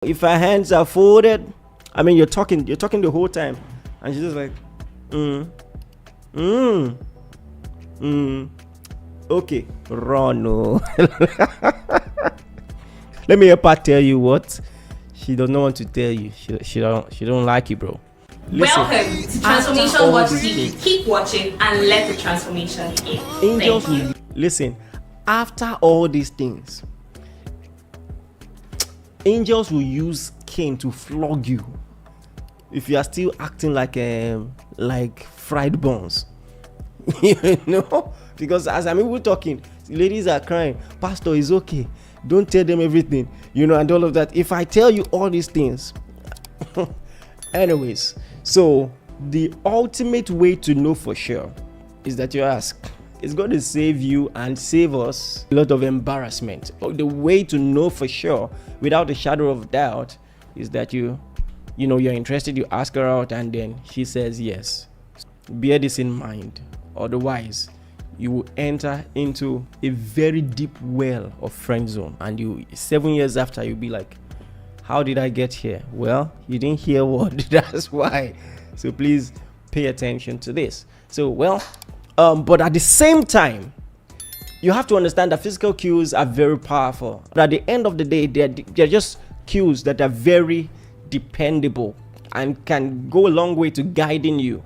If her hands are folded, I mean, you're talking the whole time, and she's just like, okay, run. No. Let me help her tell you what she does not want to tell you. She don't like you, bro. Listen, welcome to Transformation Watch TV. Keep watching and let the transformation begin. Angels will listen. After all these things, angels will use cane to flog you if you are still acting like fried buns. You know, because as we're talking, ladies are crying, Pastor is okay, don't tell them everything, you know, and all of that. If I tell you all these things anyways, so the ultimate way to know for sure is that you ask. It's going to save you and save us a lot of embarrassment. The way to know for sure without a shadow of doubt is that you're interested, you ask her out, and then she says yes. Bear this in mind. Otherwise, you will enter into a very deep well of friend zone, and 7 years after, you'll be like, how did I get here? Well, you didn't hear what. That's why. So please pay attention to this. So, but at the same time, you have to understand that physical cues are very powerful. But at the end of the day, they're just cues that are very dependable and can go a long way to guiding you,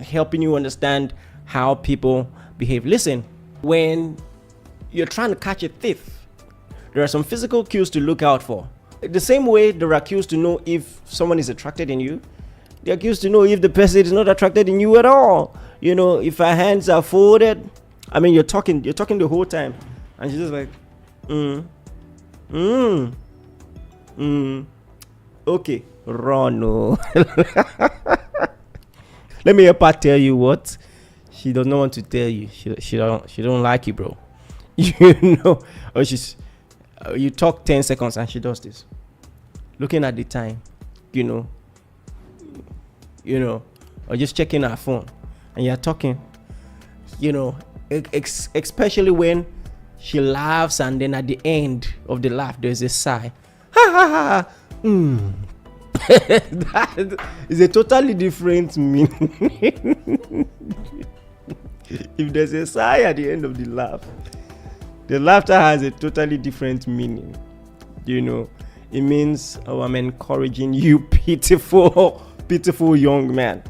helping you understand how people behave. Listen, when you're trying to catch a thief, there are some physical cues to look out for. The same way there are cues to know if someone is attracted in you, there are cues to know if the person is not attracted in you at all. You know, if her hands are folded, I mean, you're talking the whole time, and she's just like, okay, run. No. Let me help her tell you what she does not want to tell you. She don't like you, bro. You know, or you talk 10 seconds and she does this, looking at the time, you know, or just checking her phone. And you're talking, you know, especially when she laughs, and then at the end of the laugh, there's a sigh. Ha ha ha. That is a totally different meaning. If there's a sigh at the end of the laugh, the laughter has a totally different meaning. You know, it means, oh, I'm encouraging you, pitiful young man.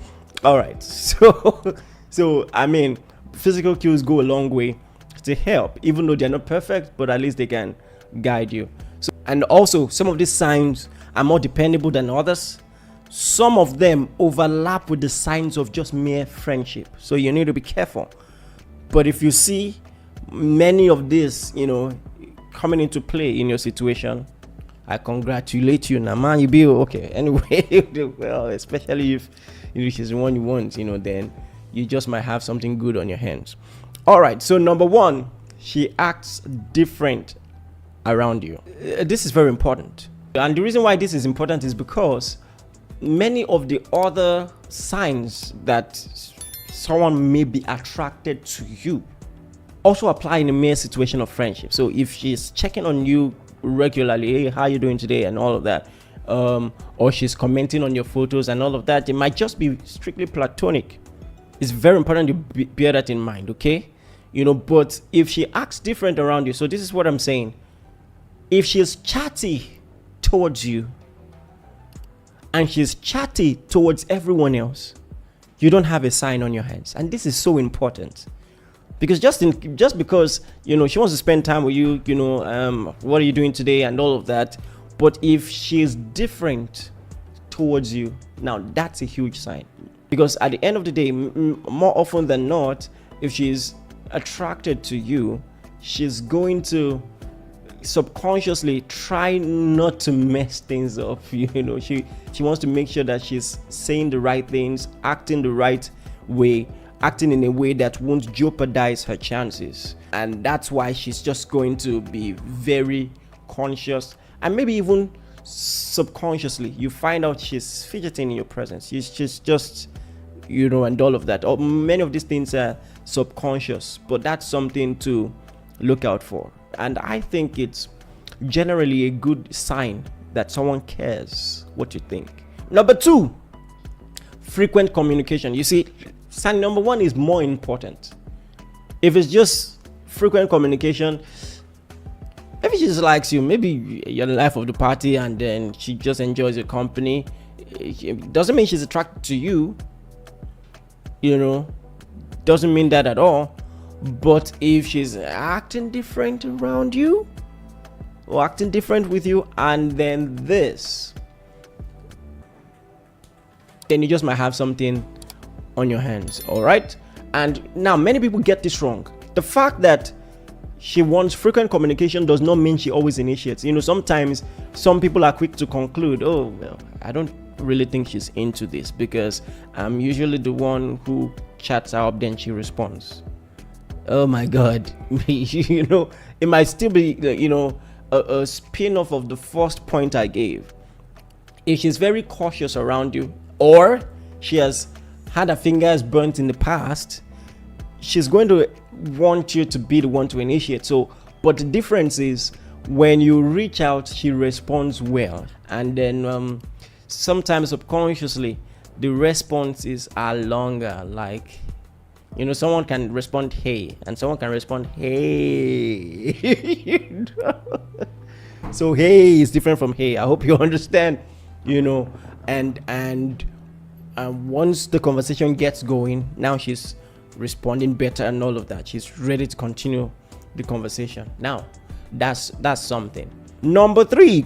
All right, so I mean, physical cues go a long way to help, even though they're not perfect, but at least they can guide you. So, and also, some of these signs are more dependable than others. Some of them overlap with the signs of just mere friendship, so you need to be careful. But if you see many of these, you know, coming into play in your situation, I congratulate you. Now, man, you be okay. Anyway, well, especially if she's the one you want, you know, then you just might have something good on your hands. All right. So number one, she acts different around you. This is very important. And the reason why this is important is because many of the other signs that someone may be attracted to you also apply in a mere situation of friendship. So if she's checking on you regularly, hey, how you doing today, and all of that, or she's commenting on your photos and all of that, it might just be strictly platonic. It's very important to bear that in mind, okay? You know, but if she acts different around you, so this is what I'm saying. If she's chatty towards you and she's chatty towards everyone else, you don't have a sign on your hands. And this is so important. Because just because, you know, she wants to spend time with you, you know, what are you doing today and all of that. But if she is different towards you, now that's a huge sign. Because at the end of the day, more often than not, if she's attracted to you, she's going to subconsciously try not to mess things up. You know, she wants to make sure that she's saying the right things, acting the right way, acting in a way that won't jeopardize her chances. And that's why she's just going to be very conscious, and maybe even subconsciously you find out she's fidgeting in your presence. She's just, you know, and all of that. Or many of these things are subconscious, but that's something to look out for. And I think it's generally a good sign that someone cares what you think. Number 2, frequent communication. You see, sign number 1 is more important. If it's just frequent communication, maybe she just likes you, maybe you're the life of the party, and then she just enjoys your company. It doesn't mean she's attracted to you, doesn't mean that at all. But if she's acting different around you or acting different with you, and then then you just might have something on your hands. All right. And now many people get this wrong. The fact that she wants frequent communication does not mean she always initiates. Sometimes some people are quick to conclude, oh, well, I don't really think she's into this because I'm usually the one who chats her up, then she responds. Oh my God. It might still be, a spin-off of the first point I gave. If she's very cautious around you, or she has had her fingers burnt in the past, she's going to want you to be the one to initiate. But the difference is when you reach out, she responds well. And then sometimes subconsciously, the responses are longer. Like, someone can respond, hey, and someone can respond, hey. So hey is different from hey. I hope you understand, and once the conversation gets going, now she's responding better and all of that. She's ready to continue the conversation. Now, that's something. Number 3,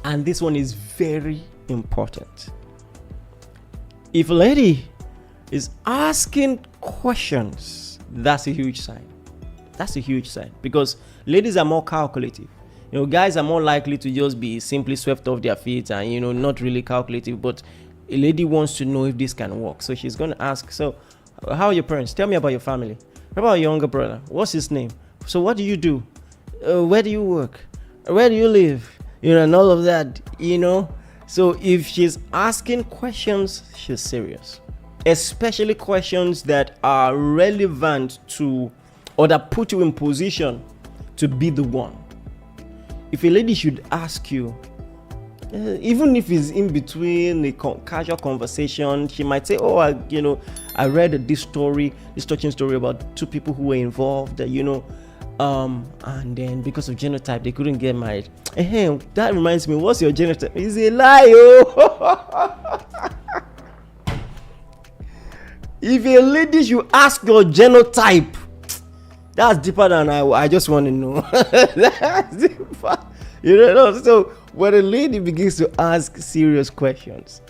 and this one is very important. If a lady is asking questions, that's a huge sign. Because ladies are more calculative. Guys are more likely to just be simply swept off their feet and not really calculative. But a lady wants to know if this can work, so she's going to ask, so how are your parents? Tell me about your family. What about your younger brother? What's his name? So what do you do? Where do you work? Where do you live? And all of that. So if she's asking questions, she's serious. Especially questions that are relevant to, or that put you in position to be the one. If a lady should ask you, even if it's in between a casual conversation, she might say, oh, I read this touching story about 2 people who were involved, and then because of genotype, they couldn't get married. That reminds me, what's your genotype? It's a lie, oh. If a lady should ask your genotype, that's deeper than I just want to know. That's deeper. So when a lady begins to ask serious questions,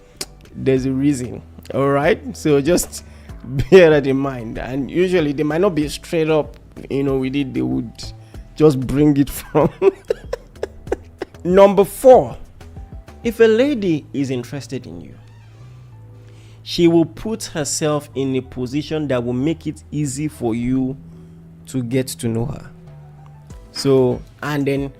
there's a reason. All right. So just bear that in mind. And usually they might not be straight up, with it. They would just bring it from. Number 4, if a lady is interested in you, she will put herself in a position that will make it easy for you to get to know her. So, and then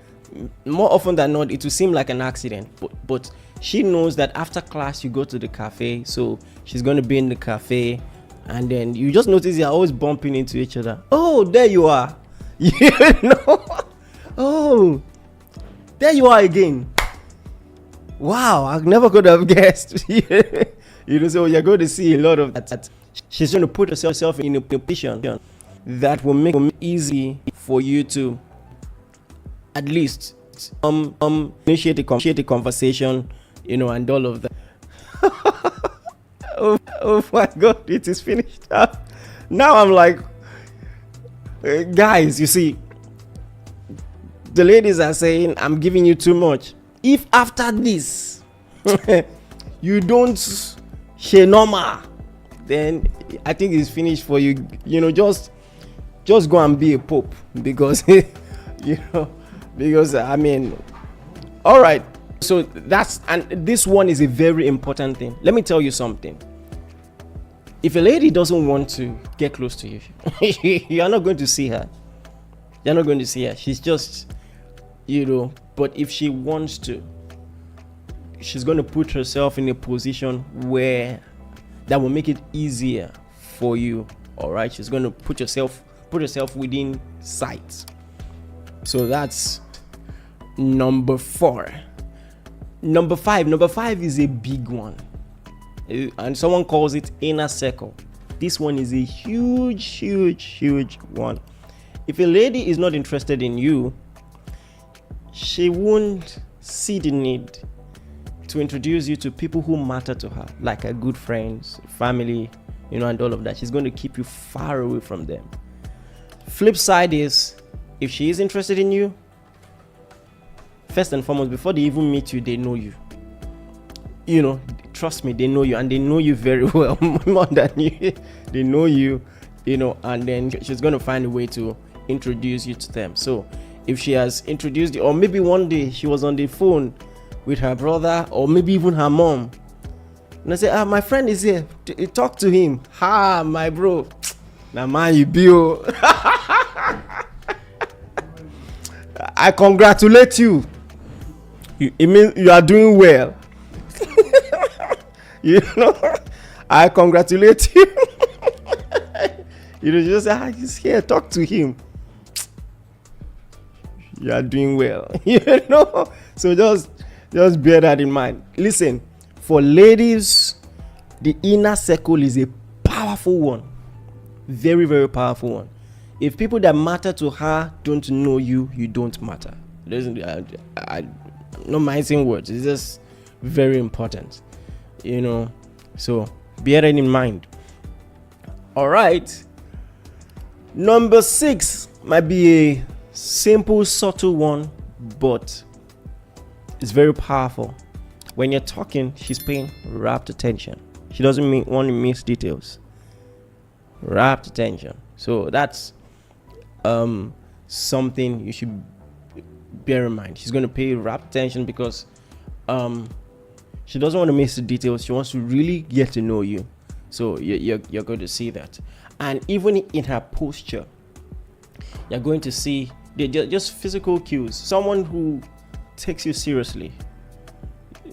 more often than not, it will seem like an accident, but she knows that after class you go to the cafe, so she's going to be in the cafe, and then you just notice you're always bumping into each other. Oh, there you are. Oh, there you are again. Wow, I never could have guessed. So you're going to see a lot of that. She's going to put herself in a position that will make it easy for you to at least initiate a conversation, and all of that. oh my God, it is finished up. Now I'm like, guys, you see, the ladies are saying I'm giving you too much. If after this you don't share normal, then I think it's finished for you. Just go and be a pope, because because all right. So and this one is a very important thing. Let me tell you something. If a lady doesn't want to get close to you, you're not going to see her. She's just, but if she wants to, she's going to put herself in a position where that will make it easier for you. All right. She's going to put herself within sight. So that's number 4. Number five is a big one, and someone calls it inner circle. This one is a huge one. If a lady is not interested in you, she won't see the need to introduce you to people who matter to her, like her good friends, family, and all of that. She's going to keep you far away from them. Flip side is, if she is interested in you, first and foremost, before they even meet you, they know you. Trust me, they know you, and they know you very well, more than you. They know you, and then she's going to find a way to introduce you to them. So if she has introduced you, or maybe one day she was on the phone with her brother, or maybe even her mom, and I say, my friend is here, talk to him. My bro, now man, you be I congratulate you. It means you are doing well. I congratulate you. Just say, he's here, talk to him. You are doing well. So just bear that in mind. Listen, for ladies, the inner circle is a powerful one. Very, very powerful one. If people that matter to her don't know you, you don't matter. I'm not mincing words. It's just very important. So bear it in mind. All right. Number 6 might be a simple, subtle one, but it's very powerful. When you're talking, she's paying rapt attention. She doesn't want to miss details. Rapt attention. So that's something you should bear in mind. She's going to pay rapt attention because she doesn't want to miss the details. She wants to really get to know you. So you're going to see that. And even in her posture, you're going to see just physical cues. Someone who takes you seriously.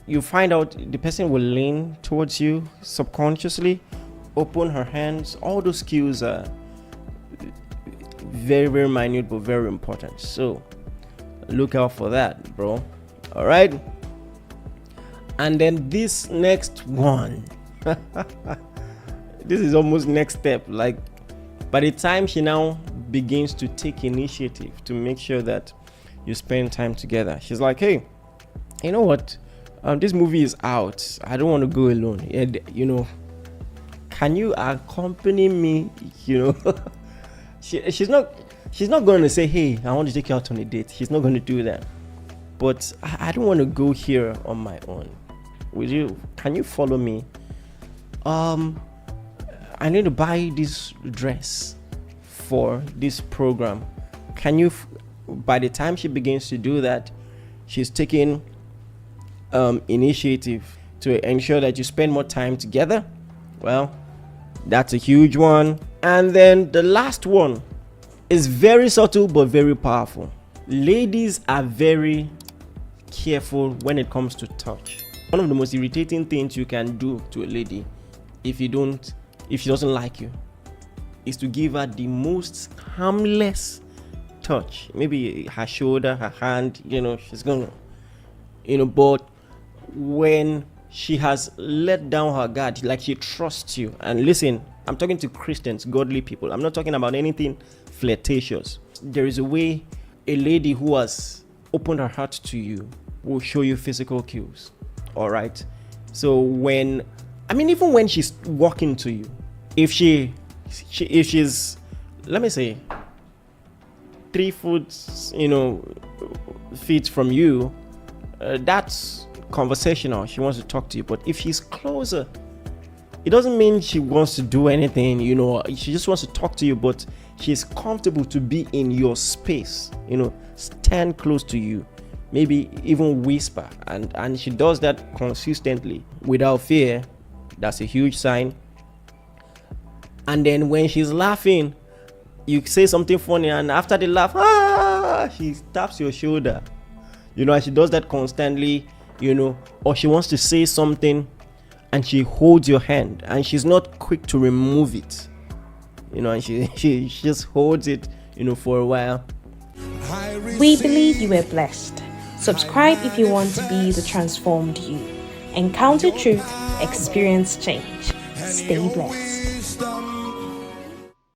You find out the person will lean towards you subconsciously, open her hands. All those cues are very, very minute but very important. So look out for that, bro. All right. And then this next one, this is almost next step. Like, by the time she now begins to take initiative to make sure that you spend time together, she's like, hey, you know what? This movie is out. I don't want to go alone. And, can you accompany me? She's not going to say, hey, I want to take you out on a date. She's not going to do that. But I don't want to go here on my own. Can you follow me? I need to buy this dress for this program. Can you? By the time she begins to do that, she's taking initiative to ensure that you spend more time together. Well, that's a huge one. And then the last one is very subtle but very powerful. Ladies are very careful when it comes to touch. One of the most irritating things you can do to a lady if she doesn't like you is to give her the most harmless touch. Maybe her shoulder, her hand, she's gonna, but when she has let down her guard, like she trusts you. And listen, I'm talking to Christians, godly people. I'm not talking about anything flirtatious. There is a way a lady who has opened her heart to you will show you physical cues. All right. So even when she's walking to you, if she's, let me say, 3 feet from you, that's conversational. She wants to talk to you. But if she's closer, it doesn't mean she wants to do anything, she just wants to talk to you, but she's comfortable to be in your space, stand close to you, maybe even whisper, and she does that consistently without fear. That's a huge sign. And then when she's laughing, you say something funny, and after the laugh, she taps your shoulder, and she does that constantly, or she wants to say something and she holds your hand and she's not quick to remove it, and she just holds it, for a while. We believe you were blessed. Subscribe if you want to be the transformed you. Encounter truth, experience change. Stay blessed.